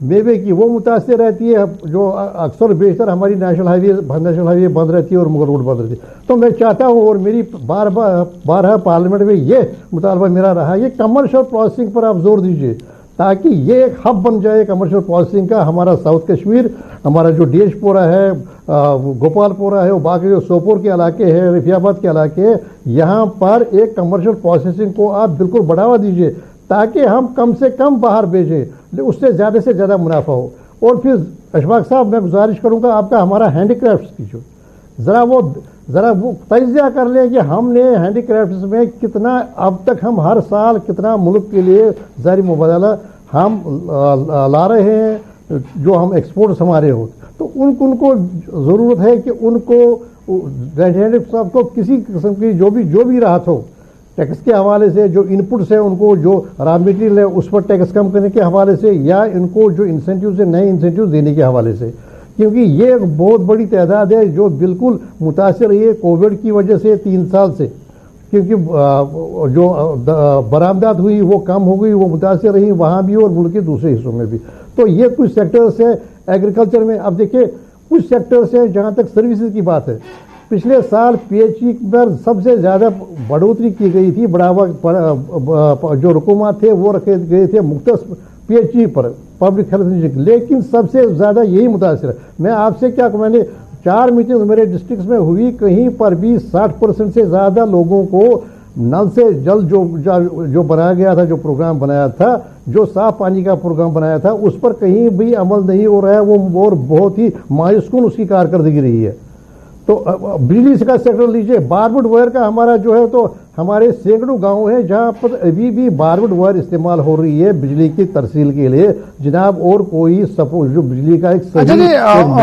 میوے کی وہ متاثر رہتی ہے، جو اکثر بیشتر ہماری نیشنل ہائی وے بند رہتی ہے اور مغل روڈ بند رہتی ہے. تو میں چاہتا ہوں، اور میری بارہا پارلیمنٹ میں یہ مطالبہ میرا رہا، یہ کمرشل پروسیسنگ پر آپ زور دیجیے تاکہ یہ ایک ہب بن جائے کمرشل پروسیسنگ کا. ہمارا ساؤتھ کشمیر، ہمارا جو ڈیش پورہ ہے، گوپال پورہ ہے، اور باقی جو سوپور کے علاقے ہیں، رفیع آباد کے علاقے ہیں، یہاں پر ایک کمرشل پروسیسنگ کو آپ بالکل بڑھاوا دیجیے تاکہ ہم کم سے کم باہر بھیجیں، اس سے زیادہ منافع ہو. اور پھر اشفاق صاحب میں گزارش کروں گا آپ کا ہمارا ہینڈی کرافٹس کی جو ذرا وہ تجزیہ کر لیں کہ ہم نے ہینڈی کرافٹس میں کتنا اب تک ہم ہر سال کتنا ملک کے لیے زرعی مبادلہ ہم لا رہے ہیں، جو ہم ایکسپورٹس ہمارے ہو. تو ان کو ضرورت ہے کہ ان کو ہینڈی صاحب کو کسی قسم کی جو بھی راحت ہو ٹیکس کے حوالے سے، جو ان پٹس ہیں ان کو، جو را مٹیریل ہے اس پر ٹیکس کم کرنے کے حوالے سے، یا ان کو جو انسینٹیوز ہیں نئے انسینٹیوز دینے کے حوالے سے. کیونکہ یہ ایک بہت بڑی تعداد ہے جو بالکل متاثر رہی ہے کووڈ کی وجہ سے 3 سال سے، کیونکہ جو برآمدات ہوئی وہ کم ہو گئی، وہ متاثر رہی وہاں بھی اور ملک کے دوسرے حصوں میں بھی. تو یہ کچھ سیکٹرز ہیں ایگریکلچر میں. اب دیکھیں کچھ سیکٹرز ہیں جہاں تک سروسز کی بات ہے، پچھلے سال پی ایچ ای پر سب سے زیادہ بڑھوتری کی گئی تھی، بڑھاوا جو رقومات تھے وہ رکھے گئے تھے مختص پی ایچ ای پر، پبلک ہیلتھ، لیکن سب سے زیادہ یہی متاثر ہے. میں آپ سے کیا، میں نے 4 میٹنگز میرے ڈسٹرکٹس میں ہوئی، کہیں پر بھی 60% سے زیادہ لوگوں کو نل سے جل جو بنایا گیا تھا، جو پروگرام بنایا تھا، جو صاف پانی کا پروگرام بنایا تھا، اس پر کہیں بھی عمل نہیں ہو رہا ہے. وہ اور بہت ہی مایوس کن اس کی کارکردگی رہی ہے. تو بجلی کا سیکٹر لیجئے، باربڈ وائر کا ہمارا جو ہے، تو ہمارے سینکڑوں گاؤں ہیں جہاں پر ابھی بھی باربڈ وائر استعمال ہو رہی ہے بجلی کی ترسیل کے لیے جناب. اور کوئی جو بجلی کا ایک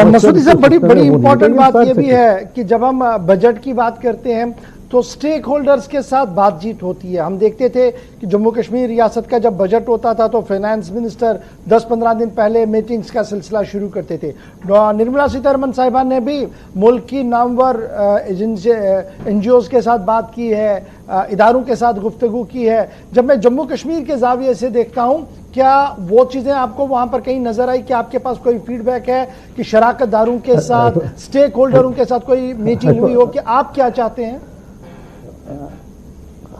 مسعودی صاحب بڑی امپورٹنٹ بات یہ بھی ہے کہ جب ہم بجٹ کی بات کرتے ہیں تو سٹیک ہولڈرز کے ساتھ بات چیت ہوتی ہے. ہم دیکھتے تھے کہ جموں کشمیر ریاست کا جب بجٹ ہوتا تھا تو فائنانس منسٹر 10-15 دن پہلے میٹنگز کا سلسلہ شروع کرتے تھے. نرملا سیتارمن صاحبہ نے بھی ملک کی نامور این جی اوز کے ساتھ بات کی ہے، اداروں کے ساتھ گفتگو کی ہے. جب میں جموں کشمیر کے زاویے سے دیکھتا ہوں، کیا وہ چیزیں آپ کو وہاں پر کہیں نظر آئی کہ آپ کے پاس کوئی فیڈ بیک ہے کہ شراکت داروں کے ساتھ، سٹیک ہولڈروں کے ساتھ کوئی میٹنگ ہوئی ہو کہ آپ کیا چاہتے ہیں؟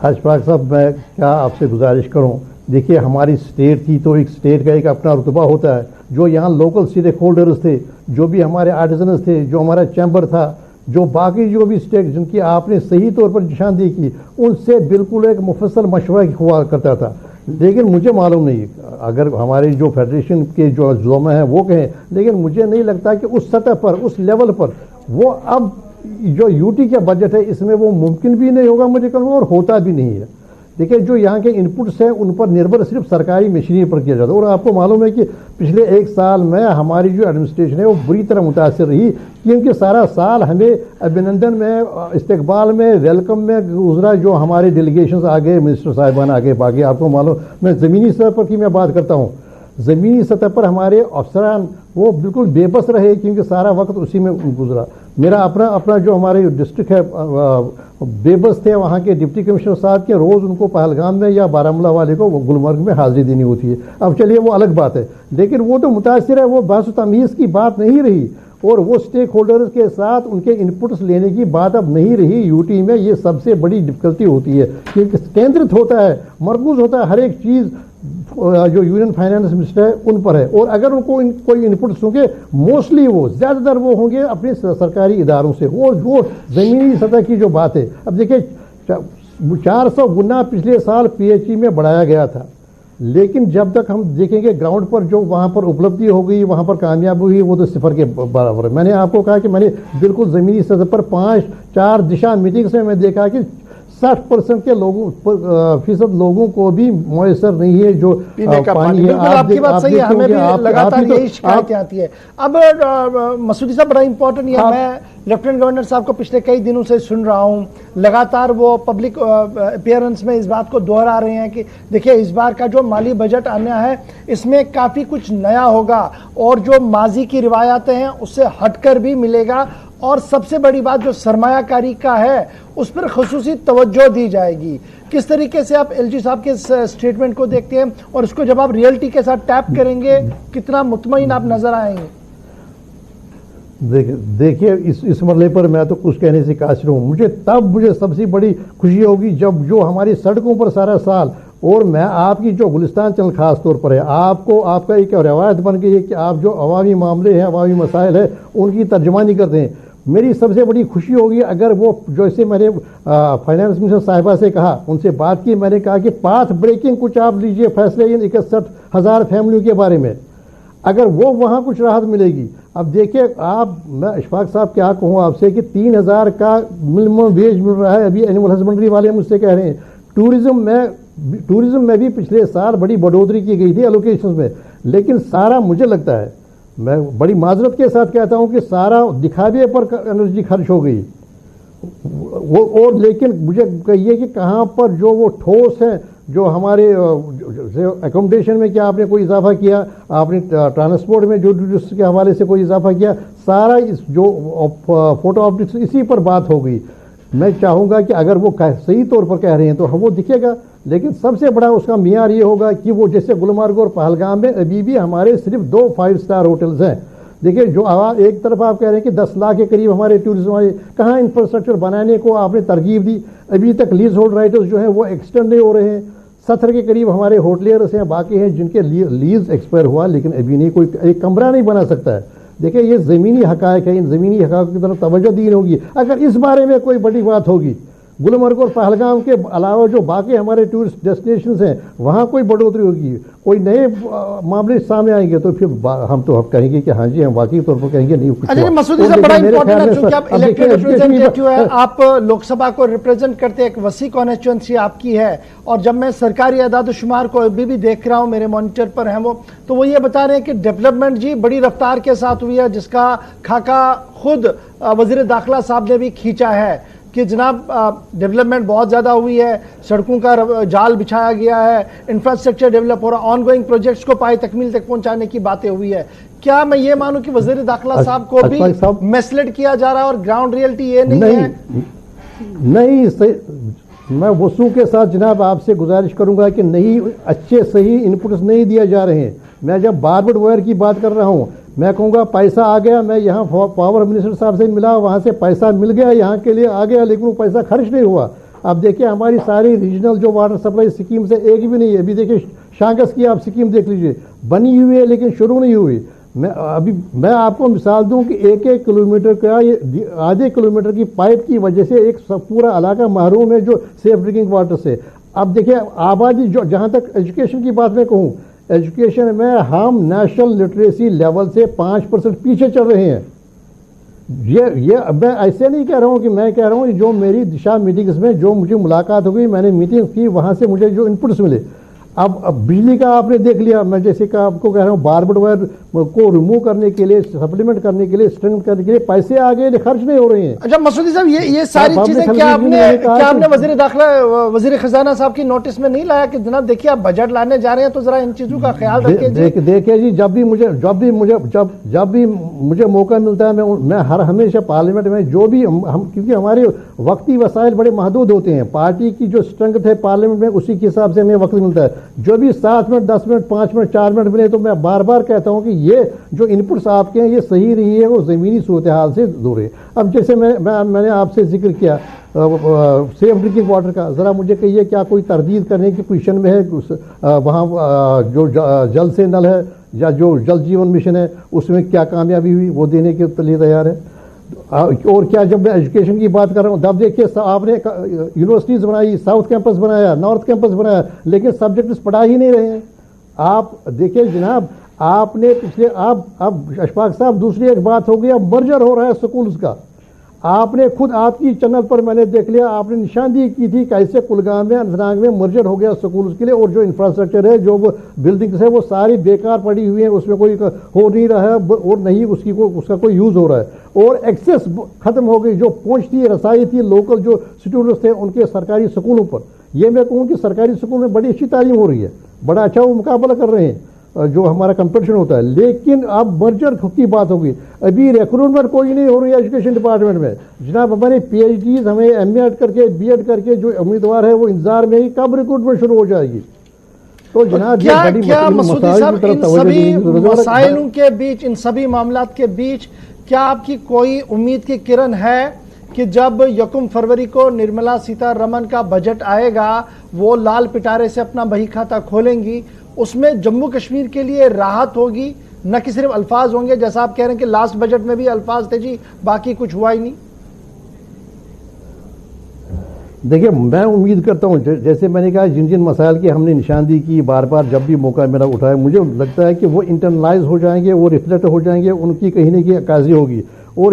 اشفاق صاحب میں کیا آپ سے گزارش کروں، دیکھیے ہماری سٹیٹ تھی تو ایک سٹیٹ کا ایک اپنا رتبہ ہوتا ہے. جو یہاں لوکل سٹیک ہولڈرز تھے، جو بھی ہمارے آرٹیزنز تھے، جو ہمارا چیمبر تھا، جو باقی جو بھی سٹیک جن کی آپ نے صحیح طور پر نشاندہی کی، ان سے بالکل ایک مفصل مشورہ ہوا کرتا تھا. لیکن مجھے معلوم نہیں، اگر ہمارے جو فیڈریشن کے جو زعما ہیں وہ کہیں، لیکن مجھے نہیں لگتا کہ اس سطح پر، اس لیول پر وہ اب جو یو ٹی کا بجٹ ہے اس میں وہ ممکن بھی نہیں ہوگا مجھے کہوں، اور ہوتا بھی نہیں ہے. دیکھیں جو یہاں کے ان پٹس ہیں ان پر نربھر صرف سرکاری مشینری پر کیا جاتا ہے. اور آپ کو معلوم ہے کہ پچھلے 1 سال میں ہماری جو ایڈمنسٹریشن ہے وہ بری طرح متاثر رہی، کیونکہ سارا سال ہمیں ابھینندن میں، استقبال میں، ویلکم میں گزرا. جو ہمارے ڈیلیگیشنز آگے، منسٹر صاحبان آگے، باقی آپ کو معلوم، میں زمینی سطح پر کی میں بات کرتا ہوں، زمینی سطح پر ہمارے افسران وہ بالکل بے بس رہے کیونکہ سارا وقت اسی میں گزرا. میرا اپنا جو ہمارے ڈسٹرکٹ ہے بے بس تھے وہاں کے ڈپٹی کمشنر صاحب کے، روز ان کو پہلگام میں یا بارہمولہ والے کو گلمرگ میں حاضری دینی ہوتی ہے. اب چلیے وہ الگ بات ہے، لیکن وہ تو متاثر ہے، وہ بحث و تمیز کی بات نہیں رہی، اور وہ سٹیک ہولڈرز کے ساتھ ان کے انپٹس لینے کی بات اب نہیں رہی. یو ٹی میں یہ سب سے بڑی ڈفیکلٹی ہوتی ہے کیونکہ کیندرت ہوتا ہے، مرکوز ہوتا ہے ہر ایک چیز جو یونین فائنانس منسٹر ہے ان پر ہے. اور اگر ان کو کوئی انپٹس ہوں گے، موسٹلی وہ زیادہ تر وہ ہوں گے اپنے سرکاری اداروں سے. وہ زمینی سطح کی جو بات ہے، اب دیکھیں 400 گنا پچھلے سال پی ایچ ای میں بڑھایا گیا تھا، لیکن جب تک ہم دیکھیں گے گراؤنڈ پر جو وہاں پر اپلبدھی ہو گئی، وہاں پر کامیاب ہوئی، وہ تو 0 کے برابر ہے. میں نے آپ کو کہا کہ میں نے بالکل زمینی سطح پر 5-4 دشا میٹنگس میں دیکھا کہ 60% کے فیصد لوگوں کو بھی میسر نہیں ہے جو پانی ہے. آپ کی بات صحیح ہے، ہمیں بھی لگاتار یہی شکایتیں آتی ہے. اب مسعودی صاحب بڑا امپورٹنٹ یہ میں لیفٹیننٹ گورنر صاحب کو پچھلے کئی دنوں سے سن رہا ہوں، لگاتار وہ پبلک اپیئرنس میں اس بات کو دہرا رہے ہیں کہ دیکھیں اس بار کا جو مالی بجٹ آنا ہے اس میں کافی کچھ نیا ہوگا اور جو ماضی کی روایتیں ہیں اس سے ہٹ کر بھی ملے گا، اور سب سے بڑی بات جو سرمایہ کاری کا ہے اس پر خصوصی توجہ دی جائے گی. کس طریقے سے آپ ایل جی صاحب کے اسٹیٹمنٹ کو دیکھتے ہیں اور اس کو جب آپ ریئلٹی کے ساتھ ٹیپ کریں گے کتنا مطمئن آپ نظر آئیں گے؟ دیکھیے اس مرحلے پر میں تو کچھ کہنے سے قاصر ہوں. مجھے سب سے بڑی خوشی ہوگی جب جو ہماری سڑکوں پر سارا سال، اور میں آپ کی جو گلستان چینل خاص طور پر ہے، آپ کا ایک روایت بن گئی ہے کہ آپ جو عوامی معاملے ہیں، عوامی مسائل ہیں، ان کی ترجمانی کرتے ہیں. میری سب سے بڑی خوشی ہوگی اگر وہ جیسے میں نے فائنانس منسٹر صاحبہ سے کہا، ان سے بات کی، میں نے کہا کہ پاتھ بریکنگ کچھ آپ لیجئے فیصلے 61,000 فیملیوں کے بارے میں، اگر وہ وہاں کچھ راحت ملے گی. اب دیکھیں میں اشفاق صاحب کیا کہوں آپ سے کہ 3,000 کا منیمم ویج مل رہا ہے. ابھی اینیمل ہسبنڈری والے مجھ سے کہہ رہے ہیں ٹورزم میں بھی پچھلے سال بڑی بڑھوتری کی گئی تھی الوکیشنز میں، لیکن سارا مجھے لگتا ہے، میں بڑی معذرت کے ساتھ کہتا ہوں کہ سارا دکھاوے پر انرجی خرچ ہو گئی. اور لیکن مجھے کہیے کہ کہاں پر جو وہ ٹھوس ہیں، جو ہمارے اکوموڈیشن میں کیا آپ نے کوئی اضافہ کیا، آپ نے ٹرانسپورٹ میں جو کے حوالے سے کوئی اضافہ کیا، سارا جو فوٹو آپٹکس اسی پر بات ہو گئی. میں چاہوں گا کہ اگر وہ صحیح طور پر کہہ رہے ہیں تو وہ دکھے گا، لیکن سب سے بڑا اس کا معیار یہ ہوگا کہ وہ جیسے گلمرگ اور پہلگام میں ابھی بھی ہمارے صرف 2 5 اسٹار ہوٹلز ہیں. دیکھیں جو ایک طرف آپ کہہ رہے ہیں کہ 10 لاکھ کے قریب ہمارے ٹورزم والے، کہاں انفراسٹرکچر بنانے کو آپ نے ترغیب دی؟ ابھی تک لیز ہولڈ رائٹرز جو ہیں وہ ایکسٹینڈ نہیں ہو رہے ہیں. 70 کے قریب ہمارے ہوٹلیئرس ہیں، باقی ہیں جن کے لیز ایکسپائر ہوا لیکن ابھی نہیں کوئی ایک کمرہ نہیں بنا سکتا ہے. دیکھیں یہ زمینی حقائق ہے، ان زمینی حقائق کی طرف توجہ دین ہوگی. اگر اس بارے میں کوئی بڑی بات ہوگی، گلمرگ اور پہلگام کے علاوہ جو باقی ہمارے ٹورسٹ ڈیسٹینیشنز ہیں وہاں کوئی بڑھوتری ہوگی، کوئی نئے معاملے سامنے آئیں گے تو پھر ہم تو کہیں گے کہ ہاں جی ہم واقعی طور پر کہیں گے نہیں. مسعودی صاحب بڑا امپورٹنٹ ہے چونکہ آپ الیکٹڈ ریپرزینٹیٹیو ہیں، آپ لوک سبھا کو ریپرزینٹ کرتے ہیں، ایک وسیع کانسٹیچوئنسی آپ کی ہے. اور جب میں سرکاری اعداد و شمار کو ابھی بھی دیکھ رہا ہوں، میرے مانیٹر پر ہیں وہ، تو وہ یہ بتا رہے ہیں کہ ڈیولپمنٹ جی بڑی رفتار کے ساتھ ہوئی ہے، جس کا خاکہ خود وزیر داخلہ صاحب نے بھی کھینچا ہے کہ جناب ڈیولپمنٹ بہت زیادہ ہوئی ہے، سڑکوں کا جال بچھایا گیا ہے، انفراسٹرکچر ڈیولپ ہو رہا، آن گوئنگ پروجیکٹس کو پائے تکمیل تک پہنچانے کی باتیں ہوئی ہے. کیا میں یہ مانوں کہ وزیر داخلہ صاحب کو بھی مسلیڈ کیا جا رہا ہے اور گراؤنڈ ریئلٹی یہ نہیں ہے؟ نہیں، میں وسوع کے ساتھ جناب آپ سے گزارش کروں گا کہ نہیں، اچھے صحیح انپٹس نہیں دیا جا رہے ہیں. میں جب باربڈ وائر کی بات کر رہا ہوں، میں کہوں گا پیسہ آ گیا، میں یہاں پاور منسٹر صاحب سے ملا، وہاں سے پیسہ مل گیا، یہاں کے لیے آ گیا، لیکن وہ پیسہ خرچ نہیں ہوا. اب دیکھیں ہماری ساری ریجنل جو واٹر سپلائی اسکیم سے ایک بھی نہیں ہے. ابھی دیکھیں شانگس کی آپ اسکیم دیکھ لیجئے، بنی ہوئی ہے لیکن شروع نہیں ہوئی. میں آپ کو مثال دوں کہ 1 کلومیٹر کا آدھے کلومیٹر کی پائپ کی وجہ سے ایک پورا علاقہ محروم ہے جو سیف ڈرنکنگ واٹر سے. اب دیکھیں آبادی جہاں تک ایجوکیشن کی بات میں کہوں، ایجوکیشن میں ہم نیشنل لٹریسی لیول سے 5% پیچھے چل رہے ہیں. یہ میں ایسے نہیں کہہ رہا ہوں، کہ میں کہہ رہا ہوں جو میری دشا میٹنگز میں جو مجھے ملاقات ہو گئی، میں نے میٹنگ کی، وہاں سے مجھے جو انپٹس ملے. اب بجلی کا آپ نے دیکھ لیا، میں جیسے کہ آپ کو کہہ رہا ہوں باربڈ وائر کو ریموو کرنے کے لیے، سپلیمنٹ کرنے کے لیے، اسٹرینتھ کرنے کے لیے پیسے آگے خرچ نہیں ہو رہے ہیں. اچھا مسعودی صاحب یہ ساری چیزیں کیا آپ نے وزیر داخلہ وزیر خزانہ صاحب کی نوٹس میں نہیں لایا کہ جناب دیکھیے آپ بجٹ لانے جا رہے ہیں تو ذرا ان چیزوں کا خیال رکھیں؟ دیکھیے جی جب بھی مجھے موقع ملتا ہے میں ہمیشہ پارلیمنٹ میں جو بھی کیونکہ ہمارے وقتی وسائل بڑے محدود ہوتے ہیں، پارٹی کی جو اسٹرینتھ ہے پارلیمنٹ میں اسی کے حساب سے ہمیں وقت ملتا ہے. جو بھی 7 منٹ 10 منٹ 5 منٹ 4 منٹ ملے تو میں بار بار کہتا ہوں کہ یہ جو انپٹس آپ کے ہیں یہ صحیح نہیں ہے، وہ زمینی صورتحال سے دور ہے. اب جیسے میں نے آپ سے ذکر کیا سیف ڈرنکنگ واٹر کا، ذرا مجھے کہیے کیا کوئی تردید کرنے کی پوزیشن میں ہے وہاں جو جل سے نل ہے یا جو جل جیون مشن ہے اس میں کیا کامیابی ہوئی وہ دینے کے لیے تیار ہے؟ اور کیا جب میں ایجوکیشن کی بات کر رہا ہوں، تب دیکھیے آپ نے یونیورسٹیز بنائی، ساؤتھ کیمپس بنایا، نارتھ کیمپس بنایا، لیکن سبجیکٹس پڑھا ہی نہیں رہے ہیں. آپ دیکھیے جناب آپ نے پچھلے اب اشفاق صاحب دوسری ایک بات ہو گئی، اب مرجر ہو رہا ہے سکولز کا. آپ نے خود آپ کی چینل پر میں نے دیکھ لیا، آپ نے نشاندہی کی تھی کیسے کلگام میں انتناگ میں مرجر ہو گیا سکولز کے لیے، اور جو انفراسٹرکچر ہے جو بلڈنگز ہے وہ ساری بیکار پڑی ہوئی ہیں، اس میں کوئی ہو نہیں رہا ہے اور نہیں اس کا کوئی یوز ہو رہا ہے. اور ایکسیس ختم ہو گئی، جو پہنچ تھی رسائی تھی لوکل جو اسٹوڈنٹس تھے ان کے سرکاری سکولوں پر. یہ میں کہوں کہ سرکاری سکول میں بڑی اچھی تعلیم ہو رہی ہے، بڑا اچھا وہ مقابلہ کر رہے ہیں. جو ہمارا کمپٹیشن ہوتا ہے. لیکن اب مرجر کی بات ہوگی, ابھی ریکروٹمنٹ کوئی نہیں ہو رہی ہے ایجوکیشن ڈپارٹمنٹ میں. جناب ہمارے پی ایچ ڈیز ہمیں ایم ایڈ کر کے بی ایڈ کر کے جو امیدوار ہے وہ انتظار میں ہی کب ریکروٹمنٹ شروع ہو جائے گی. تو جناب کیا مسعودی صاحب ان سبھی مسائلوں کے بیچ, ان سبھی معاملات کے بیچ کیا آپ کی کوئی امید کی کرن ہے کہ جب 1 فروری کو نرملا سیتا رمن کا بجٹ آئے گا, وہ لال پٹارے سے اپنا بہی کھاتا کھولیں گی, اس میں جموں کشمیر کے لیے راحت ہوگی, نہ کہ صرف الفاظ ہوں گے جیسا آپ کہہ رہے ہیں کہ لاسٹ بجٹ میں بھی الفاظ تھے جی, باقی کچھ ہوا ہی نہیں؟ دیکھیے میں امید کرتا ہوں, جیسے میں نے کہا جن جن مسائل کی ہم نے نشاندہی کی بار بار جب بھی موقع میرا اٹھایا, مجھے لگتا ہے کہ وہ انٹرنلائز ہو جائیں گے, وہ ریفلیکٹ ہو جائیں گے, ان کی کہیں نہ کہیں عکاسی ہوگی. اور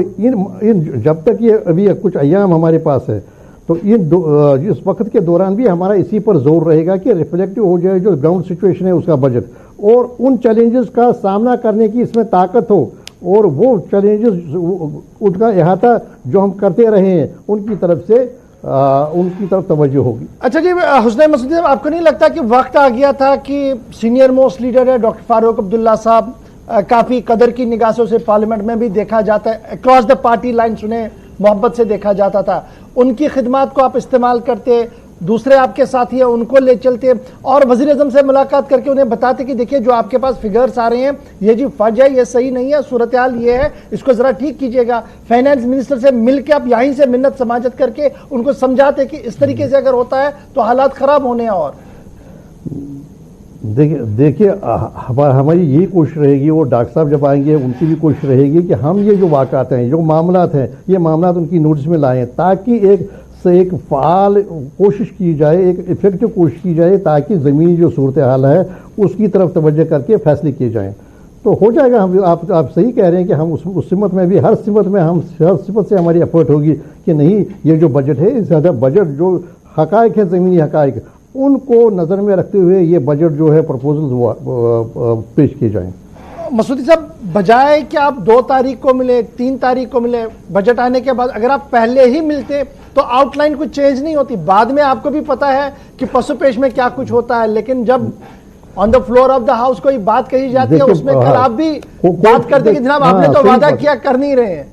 جب تک یہ ابھی کچھ ایام ہمارے پاس ہے تو اس وقت کے دوران بھی ہمارا اسی پر زور رہے گا کہ ریفلیکٹو ہو جائے جو گراؤنڈ سچویشن ہے اس کا بجٹ, اور ان چیلنجز کا سامنا کرنے کی اس میں طاقت ہو, اور وہ چیلنجز ان کا احاطہ جو ہم کرتے رہے ہیں ان کی طرف توجہ ہوگی. اچھا جی حسنین مسعودی صاحب, آپ کو نہیں لگتا کہ وقت آ گیا تھا کہ سینئر موسٹ لیڈر ہے ڈاکٹر فاروق عبداللہ صاحب, کافی قدر کی نگاہ سے اسے پارلیمنٹ میں بھی دیکھا جاتا ہے, اکراس دا پارٹی لائن انہیں محبت سے دیکھا جاتا تھا, ان کی خدمات کو آپ استعمال کرتے, دوسرے آپ کے ساتھی ہیں ان کو لے چلتے اور وزیر اعظم سے ملاقات کر کے انہیں بتاتے کہ دیکھیے جو آپ کے پاس فگرز آ رہے ہیں یہ جی فج ہے, یہ صحیح نہیں ہے, صورتحال یہ ہے, اس کو ذرا ٹھیک کیجئے گا. فائنانس منسٹر سے مل کے آپ یہیں سے منت سماجت کر کے ان کو سمجھاتے کہ اس طریقے سے اگر ہوتا ہے تو حالات خراب ہونے ہیں. اور دیکھیے ہماری یہی کوشش رہے گی, اور ڈاکٹر صاحب جب آئیں گے ان کی بھی کوشش رہے گی کہ ہم یہ جو واقعات ہیں, جو معاملات ہیں, یہ معاملات ان کی نوٹس میں لائیں تاکہ ایک فعال کوشش کی جائے, ایک افیکٹو کوشش کی جائے تاکہ زمینی جو صورتحال ہے اس کی طرف توجہ کر کے فیصلے کیے جائیں. تو ہو جائے گا. آپ صحیح کہہ رہے ہیں کہ ہم اس سمت میں بھی ہر سمت سے ہماری ایفرٹ ہوگی کہ نہیں یہ جو بجٹ ہے زیادہ بجٹ جو حقائق ہے, زمینی حقائق, ان کو نظر میں رکھتے ہوئے یہ بجٹ جو ہے پروپوزل پیش کیے جائیں. مسعودی صاحب بجائے کہ آپ 2 تاریخ کو ملے, 3 تاریخ کو ملے, بجٹ آنے کے بعد اگر آپ پہلے ہی ملتے تو آؤٹ لائن کچھ چینج نہیں ہوتی. بعد میں آپ کو بھی پتا ہے کہ پس و پیش میں کیا کچھ ہوتا ہے, لیکن جب on the floor of the house کوئی بات کہی جاتی ہے اس میں کل آپ بھی بات کرتے کہ جناب آپ نے تو وعدہ کیا, کر نہیں رہے ہیں.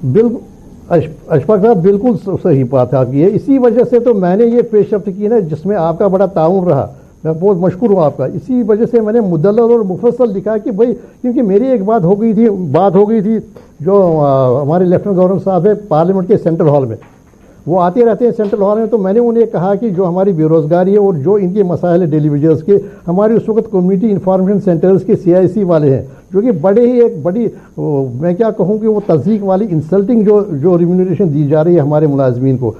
بالکل اشفاق صاحب بالکل صحیح بات ہے. اسی وجہ سے تو میں نے یہ پیش رفت کی نا جس میں آپ کا بڑا تعاون رہا, میں بہت مشکور ہوں آپ کا. اسی وجہ سے میں نے مدلل اور مفصل لکھا کہ بھائی کیونکہ میری ایک بات ہو گئی تھی جو ہمارے لیفٹنٹ گورنر صاحب ہے پارلیمنٹ کے سینٹرل ہال میں, وہ آتے رہتے ہیں سینٹرل ہال میں, تو میں نے انہیں کہا کہ جو ہماری بے روزگاری ہے اور جو ان کے مسائل ہے ڈیلی ویجرز کے, ہماری اس وقت کمیونٹی انفارمیشن سینٹرز کے CIC والے ہیں جو کہ ایک بڑی میں کیا کہوں کہ وہ تصدیق والی انسلٹنگ جو ریمونریشن دی جا رہی ہے ہمارے ملازمین کو,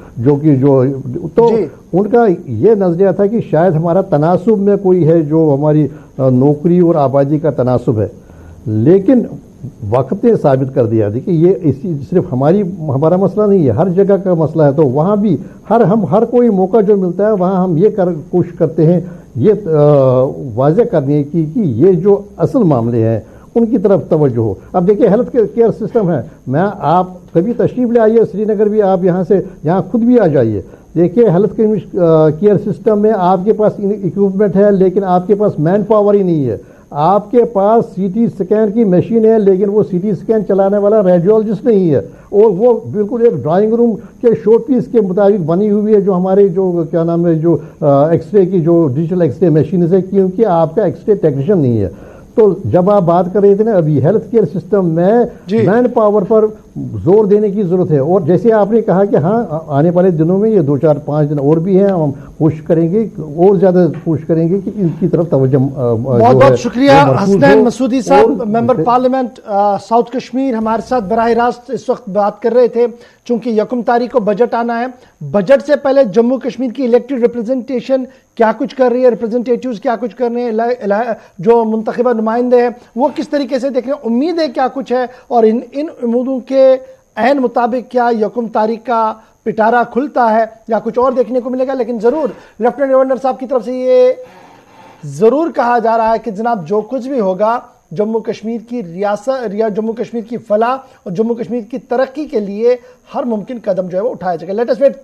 تو ان کا یہ نظریہ تھا کہ شاید ہمارا تناسب میں کوئی ہے جو ہماری نوکری اور آبادی کا تناسب ہے. لیکن وقت نے ثابت کر دیا کہ یہ صرف ہمارا مسئلہ نہیں ہے, ہر جگہ کا مسئلہ ہے. تو وہاں بھی ہر کوئی موقع جو ملتا ہے وہاں ہم یہ کوشش کرتے ہیں یہ واضح کرنے کی کہ یہ جو اصل معاملے ہیں ان کی طرف توجہ ہو. اب دیکھیے ہیلتھ کیئر سسٹم ہے, آپ کبھی تشریف لے آئیے سری نگر بھی, آپ یہاں خود بھی آ جائیے. دیکھیے ہیلتھ کیئر سسٹم میں آپ کے پاس اکوپمنٹ ہے لیکن آپ کے پاس مین پاور ہی نہیں ہے. آپ کے پاس CT اسکین کی مشین ہے لیکن وہ CT اسکین چلانے والا ریڈیولوجسٹ نہیں ہے, اور وہ بالکل ایک ڈرائنگ روم کے شو پیس کے مطابق بنی ہوئی ہے جو ہمارے جو کیا نام ہے جو ایکس رے کی جو ڈیجیٹل ایکس رے مشینز ہے, کیونکہ آپ کا ایکس رے ٹیکنیشین نہیں ہے. تو جب آپ بات کر رہے تھے نا ابھی ہیلتھ کیئر سسٹم میں مین پاور پر زور دینے کی ضرورت ہے. اور جیسے آپ نے کہا کہ ہاں آنے والے دنوں میں یہ 2-4-5 دن اور بھی ہیں, ہم کوشش کریں گے اور زیادہ کوشش کریں گے کہ ان کی طرف توجہ. بہت بہت شکریہ حسنین مسعودی صاحب, ممبر پارلیمنٹ ساؤتھ کشمیر, ہمارے ساتھ براہ راست اس وقت بات کر رہے تھے. چونکہ 1 تاریخ کو بجٹ آنا ہے, بجٹ سے پہلے جموں کشمیر کی الیکٹڈ ریپرزنٹیشن کیا کچھ کر رہی ہے, ریپرزنٹیٹیوز کیا کچھ کر رہے ہیں, جو منتخبہ نمائندے ہیں وہ کس طریقے سے دیکھ رہے ہیں, امیدیں کیا کچھ ہے, اور ان امیدوں کے عین مطابق کیا 1 تاریخ کا پٹارا کھلتا ہے یا کچھ اور دیکھنے کو ملے گا. لیکن ضرور لیفٹنٹ گورنر صاحب کی طرف سے یہ ضرور کہا جا رہا ہے کہ جناب جو کچھ بھی ہوگا جموں کشمیر کی جموں کشمیر کی فلاح اور جموں کشمیر کی ترقی کے لیے ہر ممکن قدم جو ہے وہ اٹھایا جائے گا. Let us wait